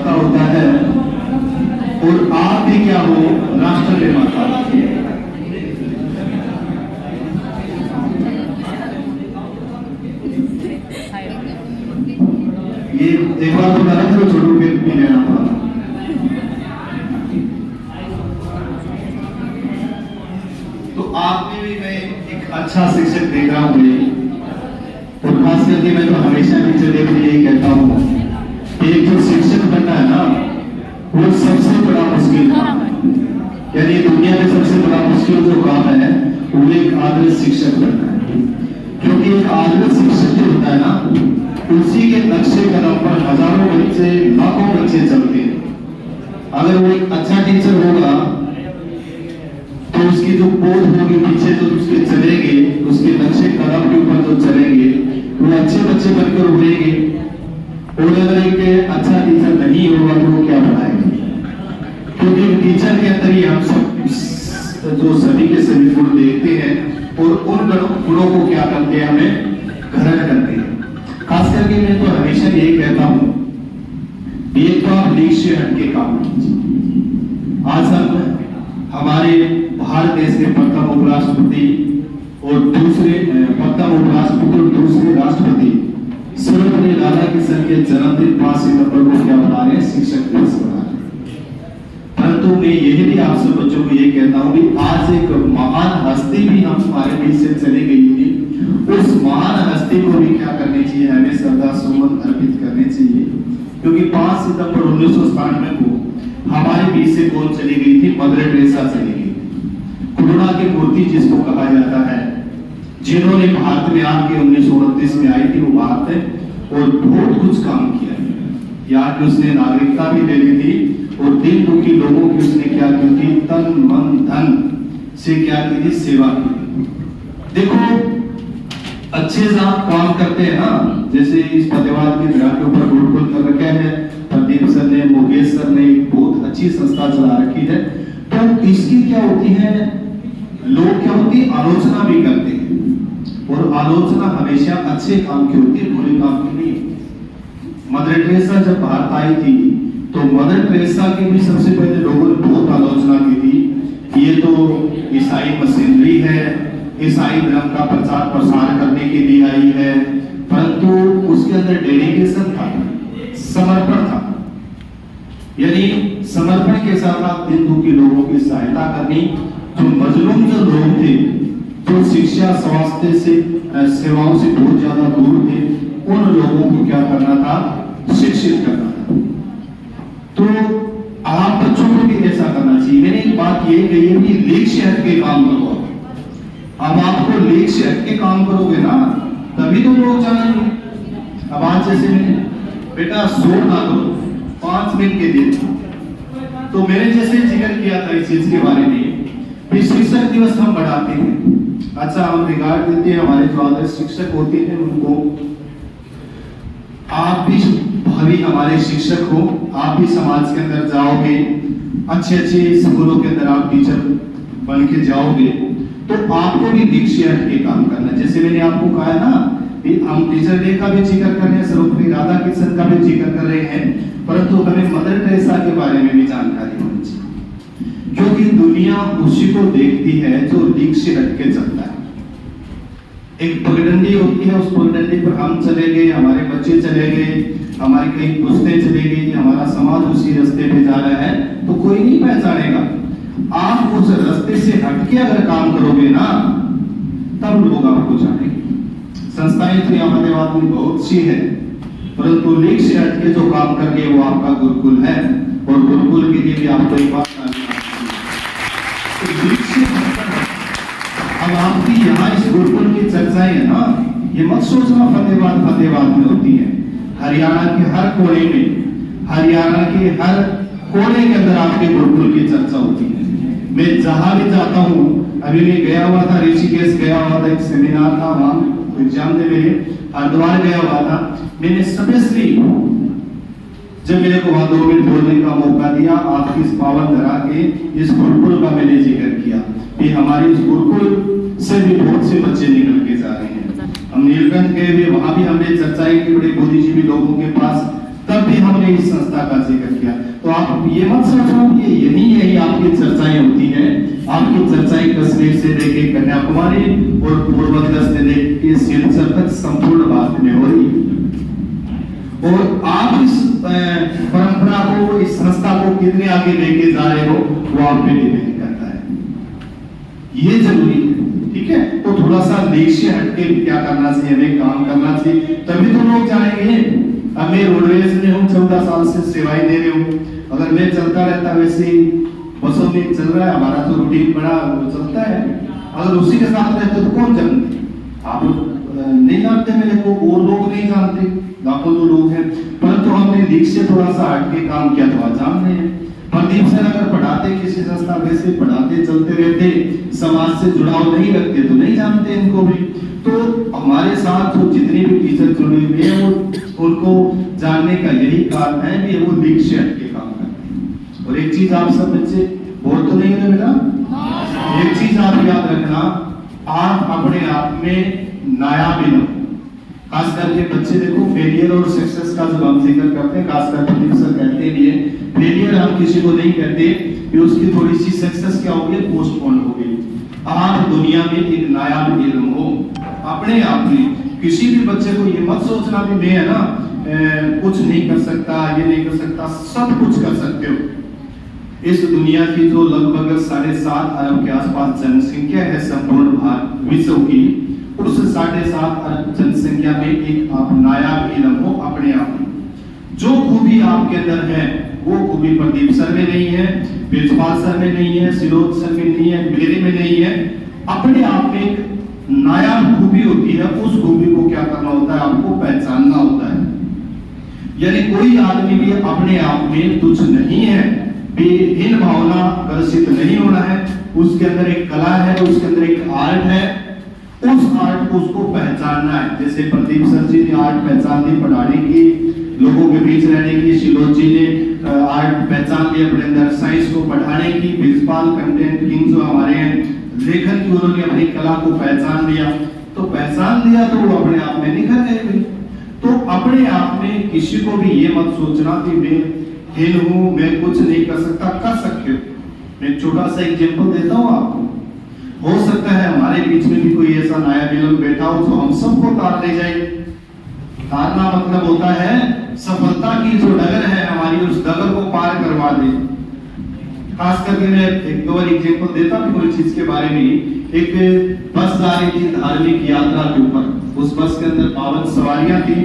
निर्माता होता है और आप भी क्या हो, राष्ट्र निर्माता। ये एक बार तो गलत है, छोटू फिर भी लेना पड़ा। तो आप में भी मैं एक अच्छा शिक्षक देख रहा हूँ, और खास करके मैं तो हमेशा टीचर के लिए यही कहता हूँ, एक जो शिक्षक बनना है ना, वो सबसे बड़ा मुश्किल काम है। यानी दुनिया में सबसे बड़ा मुश्किल जो काम है वो एक आदर्श शिक्षक बनना है। क्योंकि एक आदर्श शिक्षक जो होता है ना, उसी के नक्शे कदम पर हजारों बच्चे, लाखों बच्चे चलते हैं। अगर वो एक अच्छा टीचर होगा तो उसकी जो पोध होगी पीछे जो उसके चलेंगे, उसके नक्शे कदम के ऊपर जो चलेंगे वो अच्छे बच्चे बनकर उभरेंगे। और अगर एक अच्छा टीचर नहीं होगा तो वो क्या बनाएगा? क्योंकि टीचर के अंदर ही हम सब जो सभी के सभी गुण देखते हैं और उन गुणों को क्या करते हैं, हमें ग्रहण करते हैं। खास करके मैं तो हमेशा यही कहता हूं, एक तो आप लीक से हटके काम कीजिए। आज हम हमारे भारत देश के प्रथम उपराष्ट्रपति और दूसरे राष्ट्रपति सर्वपल्ली राधाकृष्णन के जन्मदिन 5 सितंबर को क्या बना रहे हैं, शिक्षक दिवस बना रहे हैं। परंतु मैं यही भी आप सब बच्चों को ये कहता हूँ कि आज एक महान हस्ती भी हमारे बीच से चली गई थी। उस महान हस्ती को भी क्या करनी चाहिए, हमें श्रद्धा सुमन अर्पित करने चाहिए। क्योंकि 5 सितंबर 1997 को हमारे बीच से कौन चली गई थी, मदर टेरेसा चली गई। करुणा की मूर्ति जिसको कहा जाता है, जिन्होंने भारत में आके 1929 में आई थी वो भारत है और बहुत कुछ काम किया। यहाँ की उसने नागरिकता भी ले ली थी और दिन दुखी लोगों की उसने क्या की थी, तन मन धन से क्या की थी, सेवा की। देखो अच्छे से आप काम करते हैं ना, जैसे इस फतेहाबाद के ग्राम के ऊपर गुरुकुल कर रखे हैं, प्रदीप सर ने, मुकेश सर ने बहुत अच्छी संस्था चला रखी है। तो इसकी क्या होती है, लोग क्या होती है, आलोचना भी करते हैं। और आलोचना हमेशा अच्छे काम की होती है, बुरे काम की नहीं। मदर टेरेसा जब भारत आई थी तो मदर टेरेसा की भी सबसे पहले लोगों ने बहुत आलोचना की थी। ये तो ईसाई मशीनरी है, ईसाई धर्म का प्रचार प्रसार करने के लिए आई है। परंतु उसके अंदर डेडिकेशन था, समर्पण था। यानी समर्पण के साथ आप दिन दुखी लोगों की सहायता करनी। जो मजलूम जो लोग थे, जो शिक्षा स्वास्थ्य से सेवाओं से बहुत ज्यादा दूर थे, उन लोगों को क्या करना था, शिक्षित करना था। तो आप बच्चों को भी ऐसा करना चाहिए। मैंने एक बात ये कही है कि लीक से हट के काम करो। अब आपको लीक से हट के काम करोगे ना, तभी तो लोग जानेंगे। अब आज जैसे मैंने बेटा शोर ना करो 5 मिनट के दिन, तो मैंने जैसे जिक्र किया था इस चीज के बारे में, शिक्षक दिवस हम बढ़ाते हैं। अच्छा, हम रिगार्ड देते हैं हमारे जो आदर्श शिक्षक होते हैं उनको। आप भी भावी हमारे शिक्षक हो, आप भी समाज के अंदर जाओगे, अच्छे अच्छे स्कूलों के अंदर आप टीचर बन के जाओगे, तो आपको भी लीक से हट के काम करना। जैसे मैंने आपको कहा ना, हम टीचर डे का भी जिक्र कर रहे हैं, सर्वपल्ली राधाकृष्णन का भी जिक्र कर रहे हैं, परंतु हमें मदर टेरेसा के बारे में भी जानकारी होनी चाहिए। क्योंकि दुनिया उसी को देखती है जो लीक से हटके चलता है। एक पगडंडी होती है, उस पगडंडी पर हम चले गए, हमारे बच्चे चले गए, हमारी कई पुश्तें चली गई, हमारा समाज उसी रास्ते पे जा रहा है, तो कोई नहीं पहचानेगा। आप उस रास्ते से हटके अगर काम करोगे ना, तब लोग आपको जानेंगे। संस्थाएं तो यहाँ फतेहाबाद में बहुत सी है, परंतु लीक से हटके जो काम करके वो आपका गुरुकुल है। और गुरुकुल के लिए भी आपको एक बात अब आपकी यहाँ इस गुरुकुल की चर्चाएं है ना, ये मत सोचना फतेहाबाद में होती है। हरियाणा के हर कोने में, हरियाणा के हर कोने के अंदर आपके गुरुकुल की चर्चा होती है। मैं जहां भी जाता हूँ, अभी मैं गया हुआ था ऋषिकेश, गया हुआ था, एक सेमिनार था वहां एग्जाम देने, हरिद्वार गया हुआ था। मैंने स्पेशली जब मेरे को वहां 2 मिनट बोलने का मौका दिया, आपकी इस पावन धरा के इस गुरुकुल का मैंने जिक्र किया कि हमारे इस गुरुकुल से भी बहुत से बच्चे निकल के जा रहे हैं। हम नीलकंठ गए हुए, वहां भी हमने चर्चाएं की, बड़े बुद्धिजीवी लोगों के पास तब भी हमने इस संस्था का जिक्र किया। तो आप ये मत सोचो कि यही आपकी चर्चाएं होती हैं। आपकी चर्चाएं कश्मीर से लेके कन्याकुमारी और पूर्वोत्तर से लेके सिलचर तक संपूर्ण भारत में हो रही है। और आप इस परंपरा को, इस संस्था को कितने आगे लेके जा रहे हो वो आप पे डिपेंड करता है, ये जरूरी है। ठीक है, तो थोड़ा सा लक्ष्य हटके क्या करना चाहिए, हमें काम करना चाहिए, तभी तो लोग जाएंगे। अब मैं रोडवेज में हूँ, 14 साल से सेवाएं दे रही हूँ। अगर मैं चलता रहता वैसे ही बसों में चल रहा है, हमारा तो रूटीन बड़ा चलता है, अगर उसी के साथ रहते तो कौन जानते? आप नहीं जानते मेरे को, और लोग नहीं जानते, लाखों लोग हैं, परंतु हमने लीक से थोड़ा सा हटके काम किया तो आज जान रहे हैं। प्रदीप सर अगर पढ़ाते किसी संस्था वैसे पढ़ाते चलते रहते, समाज से जुड़ाव नहीं रखते तो नहीं जानते इनको भी। तो हमारे साथ जो जितने भी टीचर जुड़े हुए हैं वो उनको जानने का यही कारण है कि वो लीक से हटके काम करते हैं। और एक चीज आप सब बच्चे बोल तो नहीं रहे बेटा, एक चीज आप याद रखना, आप अपने आप में नायाब ही हो। खास करके बच्चे देखो, फेलियर और सक्सेस का जब हम जिक्र करते हैं, खास करके सर कहते भी है फेलियर हम किसी को नहीं कहते कि उसकी थोड़ी सी सक्सेस क्या होगी, पोस्टपोन हो गई। आप दुनिया में एक नायाब इल्म हो अपने आप में। किसी भी बच्चे को ये मत सोचना कि मैं है ना कुछ नहीं कर सकता, ये नहीं कर सकता, सब कुछ कर सकते हो। इस दुनिया की जो लगभग 7.5 अरब के आसपास जनसंख्या है संपूर्ण भारत विश्व की, उस 7.5 अरब जनसंख्या में एक आप नायाब इल्म हो अपने आप में। जो खूबी आपके अंदर है वो खूबी प्रदीप सर में नहीं है, बिरजपाल सर में नहीं है, सिलोक सर में नहीं है, मेरे में नहीं है। अपने आप में एक नायाब खूबी होती है, उस खूबी को क्या करना होता है, आपको पहचानना होता है। यानी कोई आदमी भी अपने आप में तुच्छ नहीं है, बेहीन भावना ग्रसित नहीं होना है। उसके अंदर एक कला है, उसके अंदर एक आर्ट है, उस आर्ट को उसको पहचानना है। जैसे प्रदीप सर जी ने आर्ट पहचान दी पढ़ाने की, लोगों के बीच रहने की, शिलोक जी ने आर्ट पहचान ली अपने अंदर साइंस को पढ़ाने की, बिरजपाल कंटेंट किंग जो हमारे हैं लेखन की, उन्होंने अपनी कला को पहचान लिया। तो पहचान लिया तो वो अपने आप में निखर गए। तो अपने आप में किसी को भी ये मत सोचना कि मैं हीन हूं, मैं कुछ नहीं कर सकता, कर सकते हो। मैं छोटा सा एग्जांपल देता हूं आपको। हो सकता है हमारे बीच में भी कोई ऐसा नायाब इल्म बैठा हो जो हम सबको तार ले जाए। तारना मतलब होता है सफलता की जो डगर है हमारी, उस डगर को पार करवा दे। खास करके मैं एक दो एग्जांपल देता हूं कोई चीज के बारे में। एक बस जा रही थी धार्मिक यात्रा के ऊपर, उस बस के अंदर 52 सवारियां थी,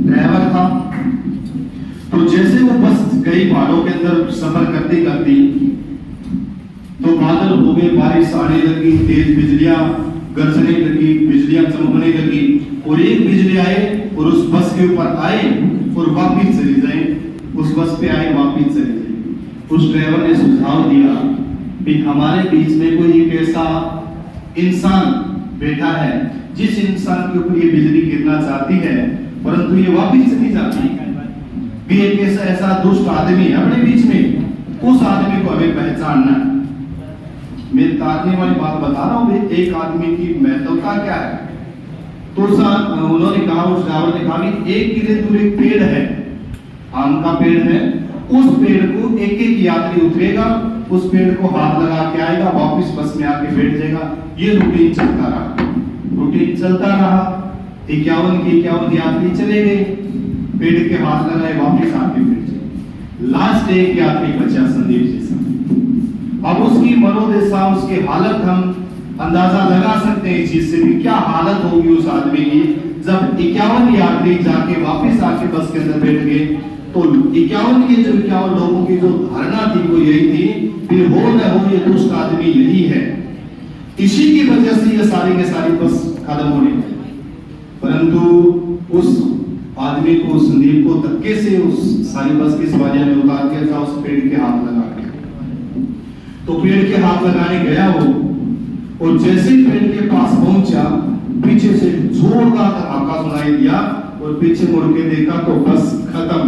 ड्राइवर था। तो जैसे वो बस गई पहाड़ों के अंदर सफर करती करती तो बादल हो गए, बारिश आने लगी, तेज बिजलियां गरजने लगी, बिजलियां चमकने लगी, और एक बिजली आए और उस बस के ऊपर आए और वापिस चली जाए। उस बस पे आए, वापिस चली जाए। उस ड्राइवर ने सुझाव दिया कि हमारे बीच में कोई एक ऐसा इंसान बैठा है जिस इंसान के ऊपर ये बिजली गिरना चाहती है परंतु ये वापिस चली जाती है। भी एक ऐसा दुष्ट आदमी है अपने बीच में, उस आदमी को हमें पहचानना है। मैं तारने वाली बात बता रहा हूँ, एक आदमी की महत्वता क्या है। तो उन्होंने कहा, उस ड्राइवर ने कहा कि एक किले दूर एक पेड़ है, आम का पेड़ है, उस पेड़ को एक एक यात्री उतरेगा, उस पेड़ को हाथ लगा के आएगा, वापस बस में आके बैठ जाएगा। ये रूटीन चलता रहा, रूटीन चलता रहा। 51 के 51 यात्री चले गए, पेड़ के हाथ लगाए, वापस आके बैठ गए। लास्ट एक यात्री बचा, संदीप जी साहब। अब उसकी मनोदशा, उसकी हालत हम अंदाजा लगा सकते हैं इस चीज से भी, क्या हालत होगी उस आदमी की जब 51 यात्री जाके वापस आके बस के अंदर बैठ गए। तो 51 के जो 51 लोगों की जो धारणा थी वो यही थी, फिर हो न हो ये दुष्ट आदमी यही है, इसी की वजह से ये सारी के सारी बस खत्म होने लगी। परंतु उस आदमी को, संदीप को धक्के से उस सारी बस की सवारियां में उतार के था, उस पेड़ के हाथ लगा के। तो पेड़ के हाथ लगाने गया वो, और जैसे ही पेड़ के पास पहुंचा, पीछे से जोरदार धमाका सुनाई दिया और पीछे मुड़ के देखा तो बस खत्म।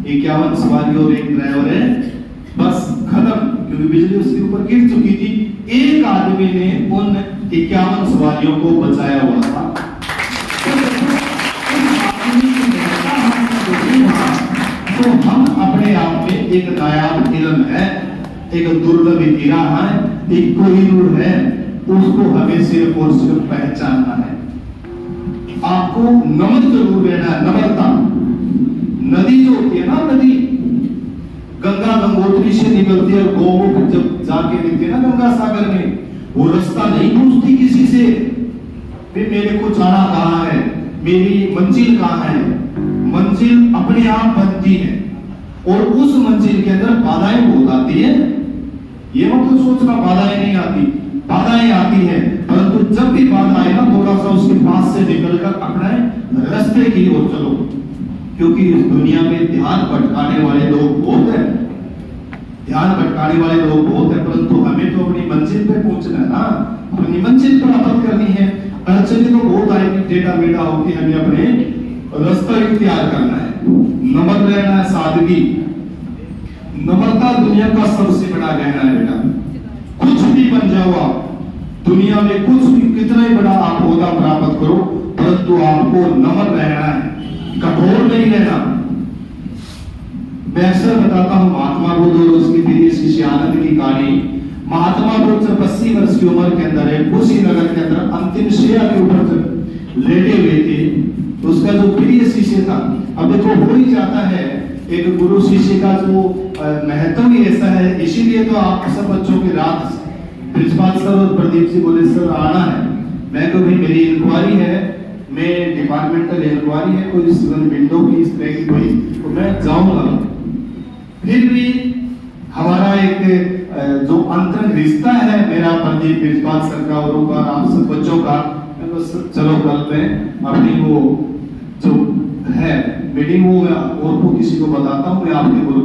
51 सवारी और एक ड्राइवर है, बस खत्म, क्योंकि बिजली उसके ऊपर गिर चुकी थी। एक आदमी ने उन 51 सवारियों को बचाया हुआ था। अपने आप में एक नायाब इल्म है, एक दुर्लभ हीरा है, एक कोहिनूर है, उसको हमें सिर्फ और सिर्फ पहचानना है। आपको नम्र जरूर रहना है, नम्रता। नदी जो होती है ना, नदी गंगा गंगोत्री से निकलती है और गौमुख जब जाके मिलती है ना गंगा सागर में, वो रास्ता नहीं पूछती किसी से कि मेरे को जाना कहाँ है, मेरी मंजिल कहाँ है। मंजिल अपने आप बनती है और उस मंजिल के अंदर बाधाएं बहुत आती है। ये मतलब सोचना बाधाएं नहीं आती, बाधाएं आती है, परंतु जब भी बाधा आए ना थोड़ा सा उसके पास से निकलकर अपने रास्ते की ओर चलो, क्योंकि इस दुनिया में ध्यान भटकाने वाले लोग बहुत हैं, ध्यान भटकाने वाले लोग बहुत हैं, परंतु हमें तो अपनी मंजिल पे पहुंचना है ना, अपनी मंजिल प्राप्त करनी है। अड़चने तो बहुत आएगी, टेढ़ा मेढ़ा होके हमें अपने रास्ता इख्तियार करना है, नम्र रहना है, सादगी। नम्रता दुनिया का सबसे बड़ा गहना है बेटा। कुछ भी बन जाओ आप दुनिया में, कुछ भी कितना ही बड़ा आप ओहदा प्राप्त करो, परंतु आपको नम्र रहना है, कठोर नहीं रहना। मैं अक्सर बताता हूं महात्मा बुद्ध और उसकी प्रिय शिष्य आनंद की कहानी। महात्मा बुद्ध जब 80 वर्ष की उम्र के अंदर है कुशीनगर के अंदर अंतिम शैया के ऊपर जब लेटे हुए थे, तो उसका जो प्रिय शिष्य था, अब देखो हो ही जाता है एक गुरु शिष्य का जो महत्व ही ऐसा है, इसीलिए तो आप सब बच्चों की रात प्रिंसिपल सर और प्रदीप जी बोले सर आना है। मैं तो भाई मेरी इंक्वायरी है, मैं डिपार्टमेंटल इंक्वायरी है, कोई विंडो की इस तरह की कोई, तो मैं जाऊंगा। फिर भी हमारा एक जो अंतरंग रिश्ता है मेरा प्रदीप प्रिंसिपल सर का और आप सब बच्चों का, चलो कल में अपनी वो जो है मीटिंग वो मैं और को किसी को बताता हूँ, मैं आपके गुरु